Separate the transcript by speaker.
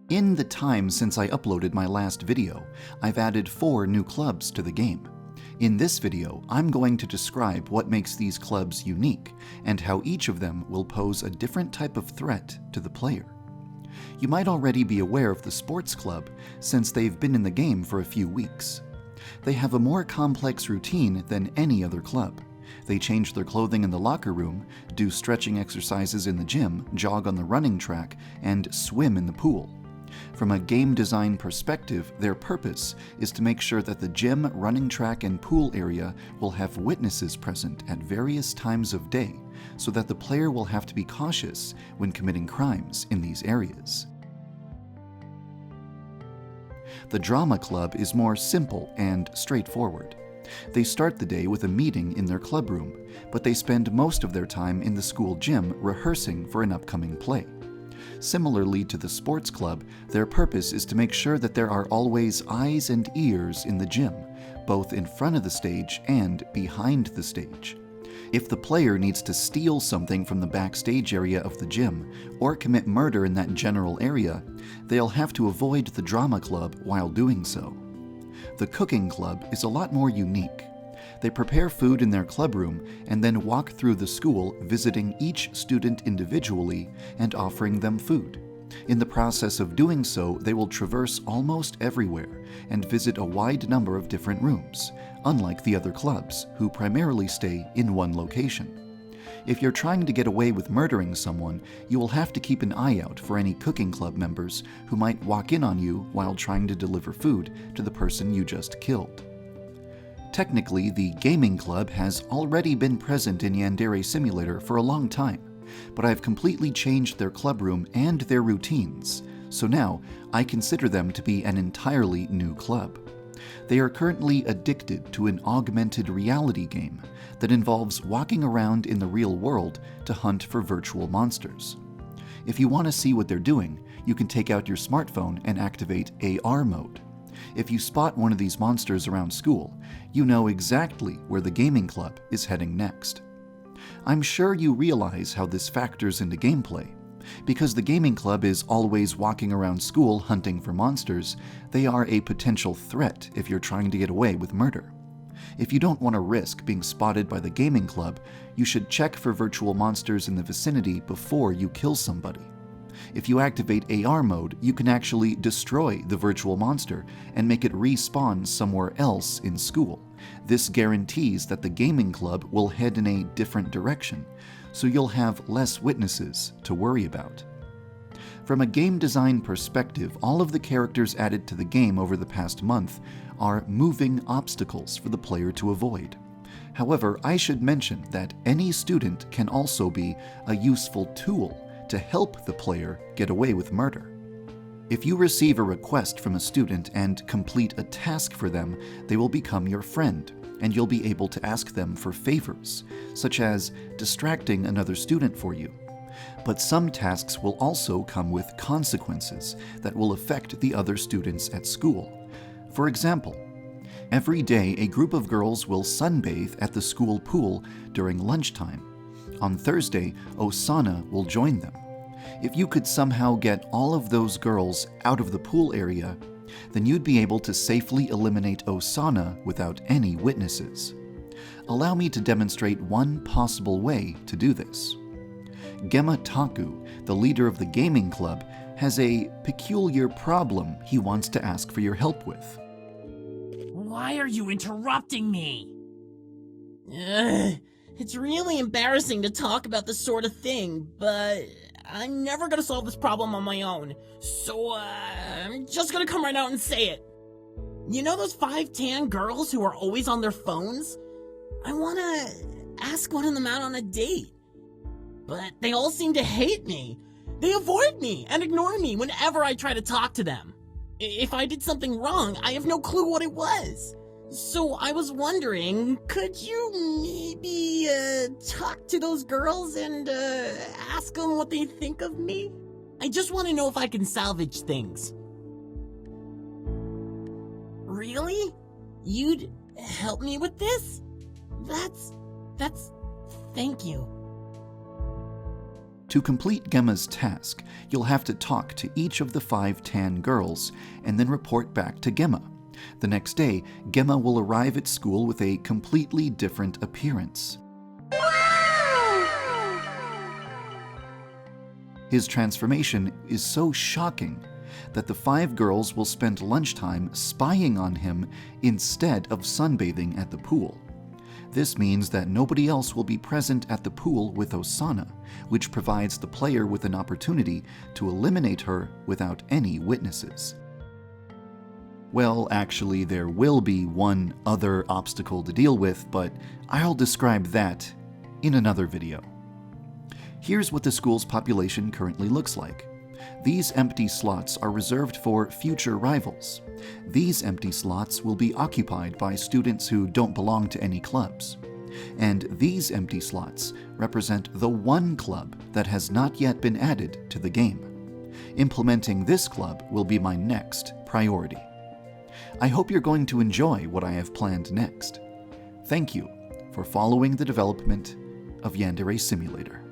Speaker 1: In the time since I uploaded my last video, I've added 4 new clubs to the game. In this video, I'm going to describe what makes these clubs unique, and how each of them will pose a different type of threat to the player. You might already be aware of the Sports Club, since they've been in the game for a few weeks. They have a more complex routine than any other club. They change their clothing in the locker room, do stretching exercises in the gym, jog on the running track, and swim in the pool. From a game design perspective, their purpose is to make sure that the gym, running track, and pool area will have witnesses present at various times of day, so that the player will have to be cautious when committing crimes in these areas. The Drama Club is more simple and straightforward. They start the day with a meeting in their club room, but they spend most of their time in the school gym rehearsing for an upcoming play. Similarly to the Sports Club, their purpose is to make sure that there are always eyes and ears in the gym, both in front of the stage and behind the stage. If the player needs to steal something from the backstage area of the gym, or commit murder in that general area, they'll have to avoid the Drama Club while doing so. The Cooking Club is a lot more unique. They prepare food in their club room and then walk through the school, visiting each student individually and offering them food. In the process of doing so, they will traverse almost everywhere and visit a wide number of different rooms, unlike the other clubs, who primarily stay in one location. If you're trying to get away with murdering someone, you will have to keep an eye out for any Cooking Club members who might walk in on you while trying to deliver food to the person you just killed. Technically, the Gaming Club has already been present in Yandere Simulator for a long time, but I've completely changed their club room and their routines, so now I consider them to be an entirely new club. They are currently addicted to an augmented reality game that involves walking around in the real world to hunt for virtual monsters. If you want to see what they're doing, you can take out your smartphone and activate AR mode. If you spot one of these monsters around school, you know exactly where the Gaming Club is heading next. I'm sure you realize how this factors into gameplay. Because the Gaming Club is always walking around school hunting for monsters, they are a potential threat if you're trying to get away with murder. If you don't want to risk being spotted by the Gaming Club, you should check for virtual monsters in the vicinity before you kill somebody. If you activate AR mode, you can actually destroy the virtual monster and make it respawn somewhere else in school. This guarantees that the Gaming Club will head in a different direction, so you'll have less witnesses to worry about. From a game design perspective, all of the characters added to the game over the past month are moving obstacles for the player to avoid. However, I should mention that any student can also be a useful tool to help the player get away with murder. If you receive a request from a student and complete a task for them, they will become your friend, and you'll be able to ask them for favors, such as distracting another student for you. But some tasks will also come with consequences that will affect the other students at school. For example, every day a group of girls will sunbathe at the school pool during lunchtime. On Thursday, Osana will join them. If you could somehow get all of those girls out of the pool area, then you'd be able to safely eliminate Osana without any witnesses. Allow me to demonstrate one possible way to do this. Gemma Taku, the leader of the Gaming Club, has a peculiar problem he wants to ask for your help with.
Speaker 2: Why are you interrupting me? It's really embarrassing to talk about this sort of thing, but I'm never gonna solve this problem on my own, so I'm just gonna come right out and say it. You know those 5 tan girls who are always on their phones? I wanna ask one of them out on a date, but they all seem to hate me. They avoid me and ignore me whenever I try to talk to them. If I did something wrong, I have no clue what it was. So I was wondering, could you maybe talk to those girls and ask them what they think of me? I just want to know if I can salvage things. Really? You'd help me with this? That's... thank you.
Speaker 1: To complete Gemma's task, you'll have to talk to each of the 5 tan girls and then report back to Gemma. The next day, Gemma will arrive at school with a completely different appearance. His transformation is so shocking that the 5 girls will spend lunchtime spying on him instead of sunbathing at the pool. This means that nobody else will be present at the pool with Osana, which provides the player with an opportunity to eliminate her without any witnesses. Well, actually, there will be one other obstacle to deal with, but I'll describe that in another video. Here's what the school's population currently looks like. These empty slots are reserved for future rivals. These empty slots will be occupied by students who don't belong to any clubs. And these empty slots represent the one club that has not yet been added to the game. Implementing this club will be my next priority. I hope you're going to enjoy what I have planned next. Thank you for following the development of Yandere Simulator.